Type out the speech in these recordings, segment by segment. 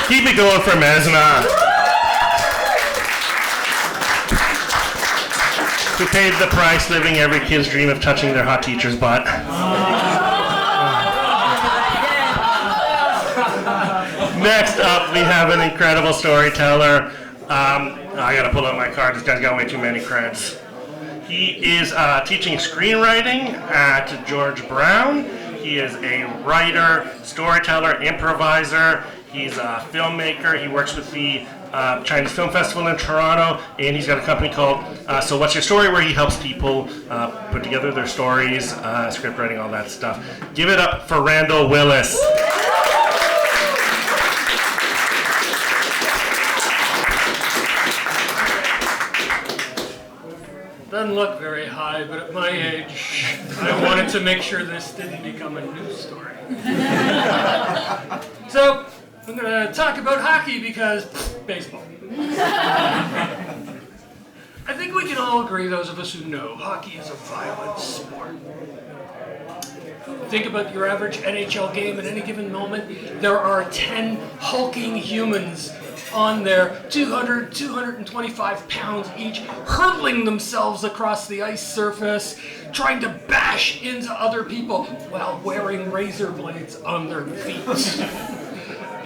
Keep it going for Mesna, who paid the price living every kid's dream of touching their hot teacher's butt. Next up, we have an incredible storyteller. I gotta pull out my card. This guy's got way too many creds. He is teaching screenwriting at George Brown. He is a writer, storyteller, improviser. He's a filmmaker. He works with the Chinese Film Festival in Toronto, and he's got a company called So What's Your Story, where he helps people put together their stories, script writing, all that stuff. Give it up for Randall Willis. Doesn't look very high, but at my age, I wanted to make sure this didn't become a news story. So, I'm going to talk about hockey because baseball. I think we can all agree, those of us who know, hockey is a violent sport. Think about your average NHL game at any given moment. There are 10 hulking humans on there, 200, 225 pounds each, hurtling themselves across the ice surface, trying to bash into other people while wearing razor blades on their feet.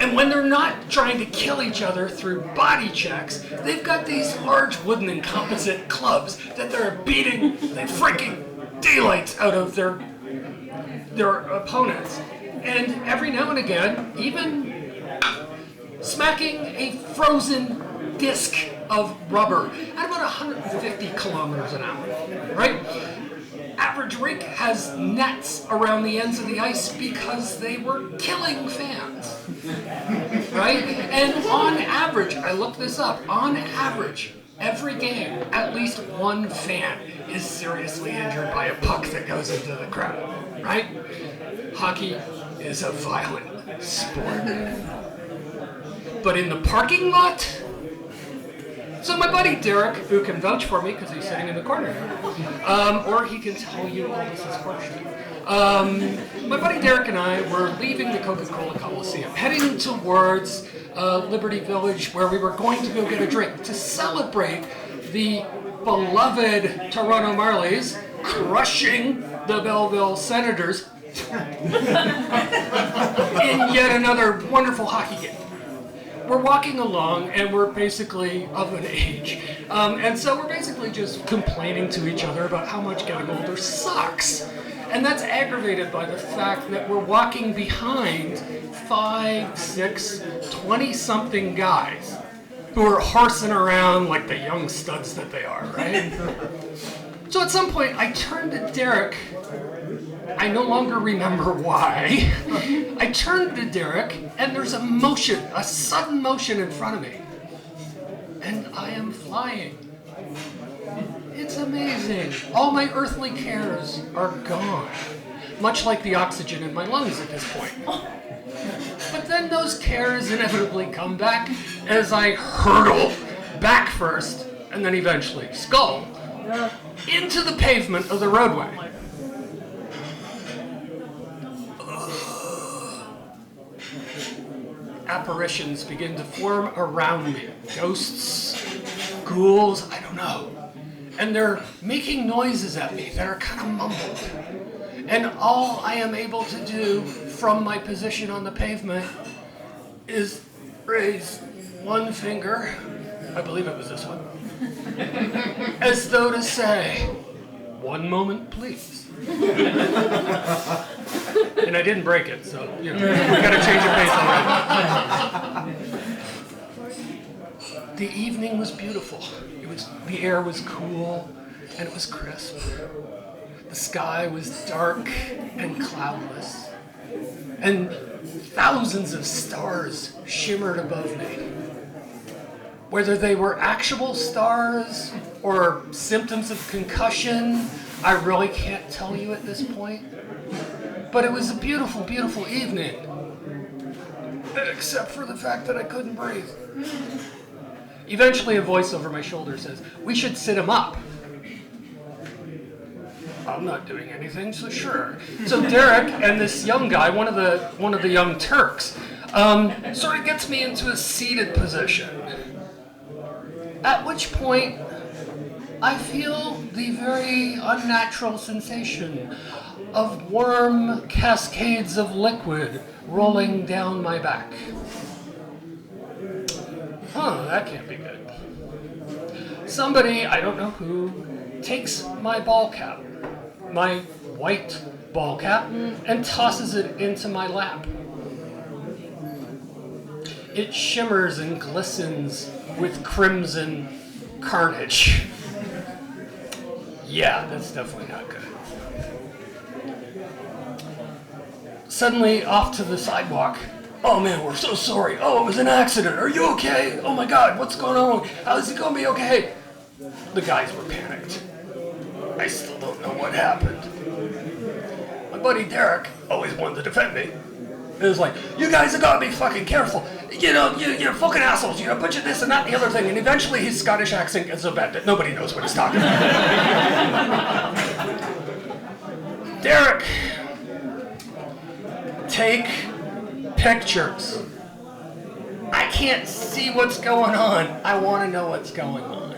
And when they're not trying to kill each other through body checks, they've got these large wooden and composite clubs that they're beating the freaking daylights out of their opponents. And every now and again, even smacking a frozen disc of rubber at about 150 kilometers an hour, right? Average rink has nets around the ends of the ice because they were killing fans, right? And on average, I looked this up, on average, every game, at least one fan is seriously injured by a puck that goes into the crowd, right? Hockey is a violent sport. But in the parking lot, so my buddy Derek, who can vouch for me because he's sitting in the corner, or he can tell you all this is horseshit. My buddy Derek and I were leaving the Coca-Cola Coliseum, heading towards Liberty Village, where we were going to go get a drink to celebrate the beloved Toronto Marlies crushing the Belleville Senators in yet another wonderful hockey game. We're walking along and we're basically of an age. And so we're basically just complaining to each other about how much getting older sucks. And that's aggravated by the fact that we're walking behind 5, 6, 20-something guys who are horsing around like the young studs that they are, right? So at some point I turned to Derek. I no longer remember why. I turned to Derek, and there's a motion, a sudden motion in front of me. And I am flying. It's amazing. All my earthly cares are gone, much like the oxygen in my lungs at this point. But then those cares inevitably come back as I hurtle back first, and then eventually skull into the pavement of the roadway. Apparitions begin to form around me. Ghosts, ghouls, I don't know. And they're making noises at me that are kind of mumbled. And all I am able to do from my position on the pavement is raise one finger, I believe it was this one, as though to say, "One moment, please." And I didn't break it, so, you know, we gotta change the pace already. The evening was beautiful. The air was cool, and it was crisp. The sky was dark and cloudless, and thousands of stars shimmered above me. Whether they were actual stars or symptoms of concussion, I really can't tell you at this point. But it was a beautiful, beautiful evening. Except for the fact that I couldn't breathe. Eventually a voice over my shoulder says, "We should sit him up." I'm not doing anything, so sure. So Derek and this young guy, one of the young Turks, Sort of gets me into a seated position. At which point, I feel the very unnatural sensation of warm cascades of liquid rolling down my back. That can't be good. Somebody, I don't know who, takes my ball cap, my white ball cap, and tosses it into my lap. It shimmers and glistens with crimson carnage. Yeah, that's definitely not good. Suddenly, off to the sidewalk. Oh man, we're so sorry. Oh, it was an accident. Are you okay? Oh my God, what's going on? How is it going to be okay? The guys were panicked. I still don't know what happened. My buddy Derek always wanted to defend me. It was like, you guys have got to be fucking careful. You know, you're fucking assholes. You know, a bunch of this and that and the other thing. And eventually his Scottish accent gets so bad that nobody knows what he's talking about. Derek, take pictures. I can't see what's going on. I want to know what's going on.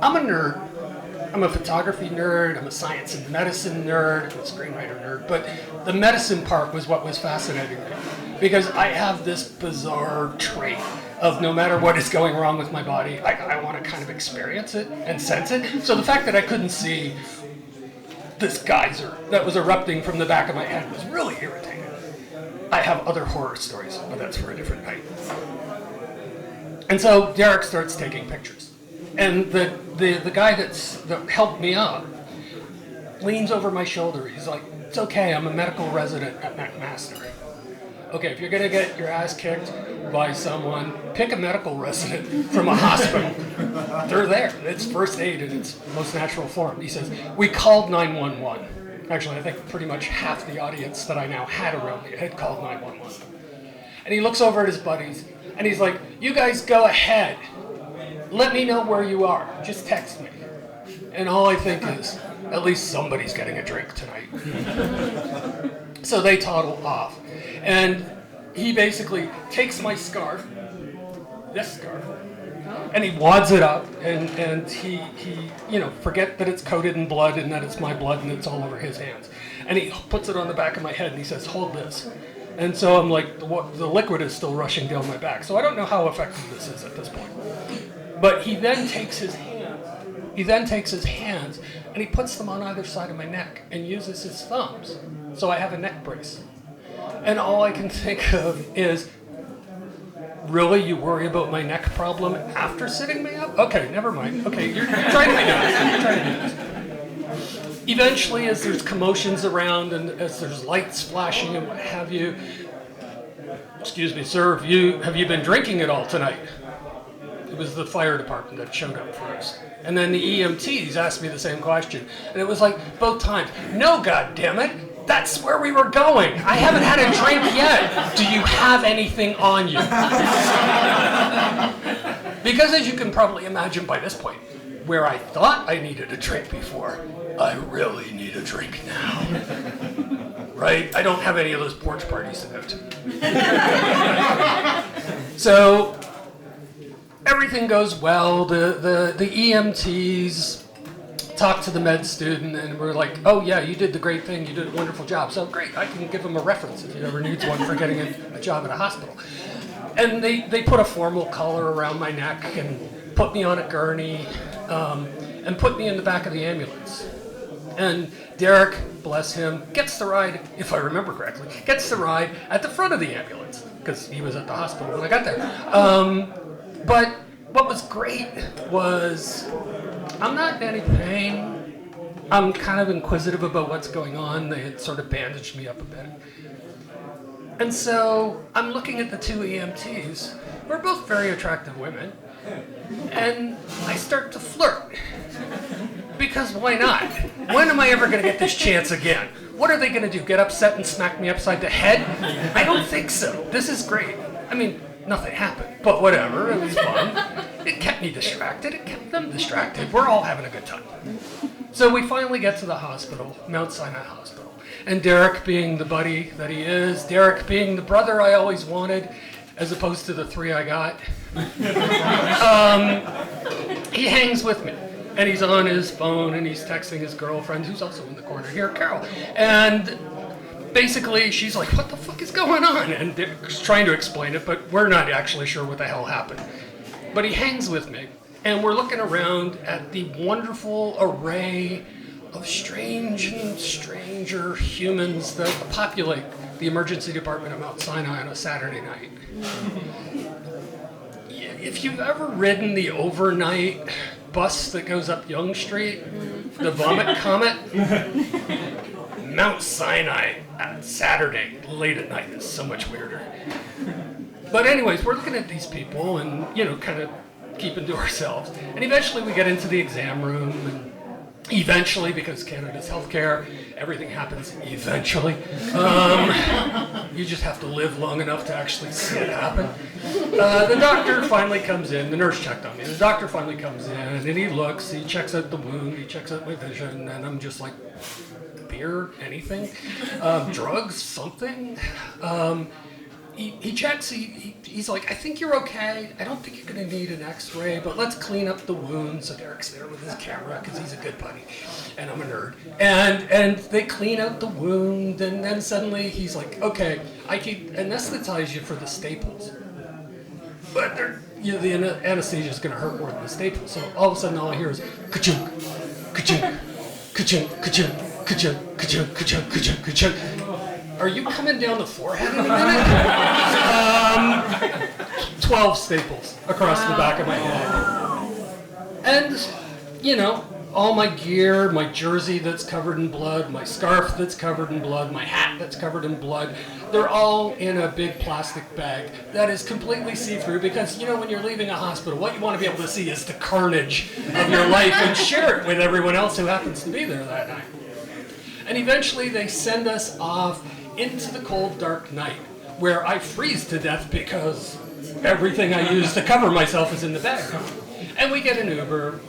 I'm a nerd. I'm a photography nerd, I'm a science and medicine nerd, I'm a screenwriter nerd, but the medicine part was what was fascinating me. Because I have this bizarre trait of no matter what is going wrong with my body, I want to kind of experience it and sense it. So the fact that I couldn't see this geyser that was erupting from the back of my head was really irritating. I have other horror stories, but that's for a different night. And so Derek starts taking pictures. And the guy that helped me out leans over my shoulder. He's like, it's okay, I'm a medical resident at McMaster. Okay, if you're gonna get your ass kicked by someone, pick a medical resident from a hospital. They're there. It's first aid in its most natural form. He says, we called 911. Actually, I think pretty much half the audience that I now had around me had called 911. And he looks over at his buddies, and he's like, you guys go ahead. Let me know where you are. Just text me. And all I think is, at least somebody's getting a drink tonight. So they toddle off. And he basically takes my scarf, this scarf, and he wads it up, and he forget that it's coated in blood and that it's my blood and it's all over his hands. And he puts it on the back of my head and he says, hold this. And so I'm like, the liquid is still rushing down my back. So I don't know how effective this is at this point. But he then takes his hands and he puts them on either side of my neck and uses his thumbs. So I have a neck brace. And all I can think of is, really, you worry about my neck problem after sitting me up? Okay, never mind. Okay, you're trying to be nice. You're trying to be nice. Eventually, as there's commotions around and as there's lights flashing and what have you, excuse me, sir, have you been drinking at all tonight? It was the fire department that showed up first. And then the EMTs asked me the same question. And it was like, both times, no, goddammit, that's where we were going. I haven't had a drink yet. Do you have anything on you? Because as you can probably imagine by this point, where I thought I needed a drink before, I really need a drink now. Right? I don't have any of those porch parties to go to. So, everything goes well. The EMTs talk to the med student and we're like, oh yeah, you did the great thing, you did a wonderful job. So great, I can give him a reference if he ever needs one for getting a job at a hospital. And they put a formal collar around my neck and put me on a gurney and put me in the back of the ambulance. And Derek, bless him, gets the ride, if I remember correctly, gets the ride at the front of the ambulance because he was at the hospital when I got there. But what was great was I'm not in any pain. I'm kind of inquisitive about what's going on. They had sort of bandaged me up a bit. And so I'm looking at the two EMTs, who are both very attractive women, and I start to flirt. Because why not? When am I ever going to get this chance again? What are they going to do, get upset and smack me upside the head? I don't think so. This is great. I mean, nothing happened, but whatever, it was fun. It kept me distracted, it kept them distracted. We're all having a good time. So we finally get to the hospital, Mount Sinai Hospital. And Derek being the buddy that he is, Derek being the brother I always wanted, as opposed to the 3 I got, he hangs with me. And he's on his phone and he's texting his girlfriend, who's also in the corner here, Carol. And basically, she's like, what the fuck is going on? And Derek's trying to explain it, but we're not actually sure what the hell happened. But he hangs with me, and we're looking around at the wonderful array of strange and stranger humans that populate the emergency department of Mount Sinai on a Saturday night. If you've ever ridden the overnight bus that goes up Yonge Street, the Vomit Comet, Mount Sinai on Saturday late at night is so much weirder. But anyways, we're looking at these people and, kind of keeping to ourselves. And eventually we get into the exam room, and eventually, because Canada's healthcare, everything happens eventually. You just have to live long enough to actually see it happen. The doctor finally comes in. The nurse checked on me. The doctor finally comes in, and he looks. He checks out the wound. He checks out my vision, and I'm just like, beer, anything, drugs, something. He checks. He's like, I think you're okay. I don't think you're going to need an X-ray, but let's clean up the wound. So Derek's there with his camera because he's a good buddy, and I'm a nerd. And they clean out the wound, and then suddenly he's like, okay, I can anesthetize you for the staples, but the anesthesia is going to hurt more than the staples. So all of a sudden, all I hear is ka-chunk, ka-chunk, ka-chunk, ka-chunk, ka-chunk, ka-chunk, ka-chunk, ka-chunk, ka-chunk. Are you coming down the forehead in a minute? 12 staples across the back of my head. And, all my gear, my jersey that's covered in blood, my scarf that's covered in blood, my hat that's covered in blood, they're all in a big plastic bag that is completely see-through because, when you're leaving a hospital, what you want to be able to see is the carnage of your life and share it with everyone else who happens to be there that night. And eventually they send us off into the cold, dark night, where I freeze to death because everything I use to cover myself is in the bag. And we get an Uber,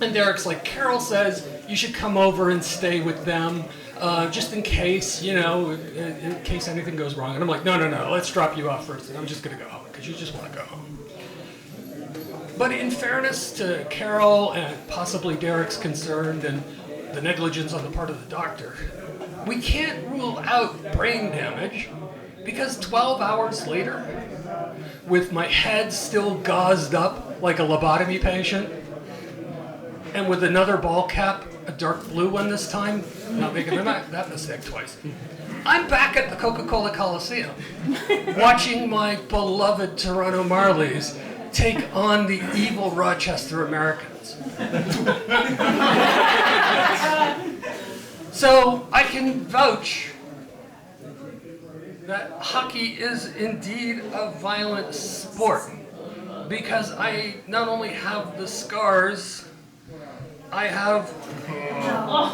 and Derek's like, Carol says you should come over and stay with them, just in case, in case anything goes wrong. And I'm like, no, let's drop you off first, and I'm just going to go home, because you just want to go home. But in fairness to Carol, and possibly Derek's concerned, and the negligence on the part of the doctor, we can't rule out brain damage because 12 hours later, with my head still gauzed up like a lobotomy patient, and with another ball cap, a dark blue one this time, not making that mistake twice, I'm back at the Coca-Cola Coliseum, watching my beloved Toronto Marlies take on the evil Rochester Americans. So I can vouch that hockey is indeed a violent sport because I not only have the scars, I have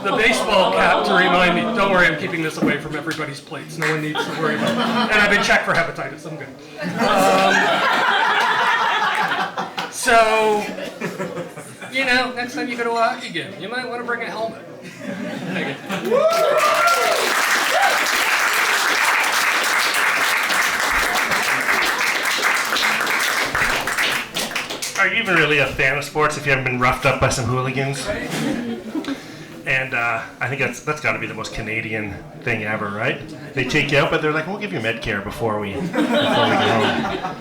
the baseball cap to remind me. Don't worry, I'm keeping this away from everybody's plates. No one needs to worry about it. And I've been checked for hepatitis. I'm good. So, next time you go to a hockey game, you might want to bring a helmet. Thank you. Are you even really a fan of sports if you haven't been roughed up by some hooligans? And I think that's got to be the most Canadian thing ever, right? They take you out, but they're like, we'll give you Medicare before we go home.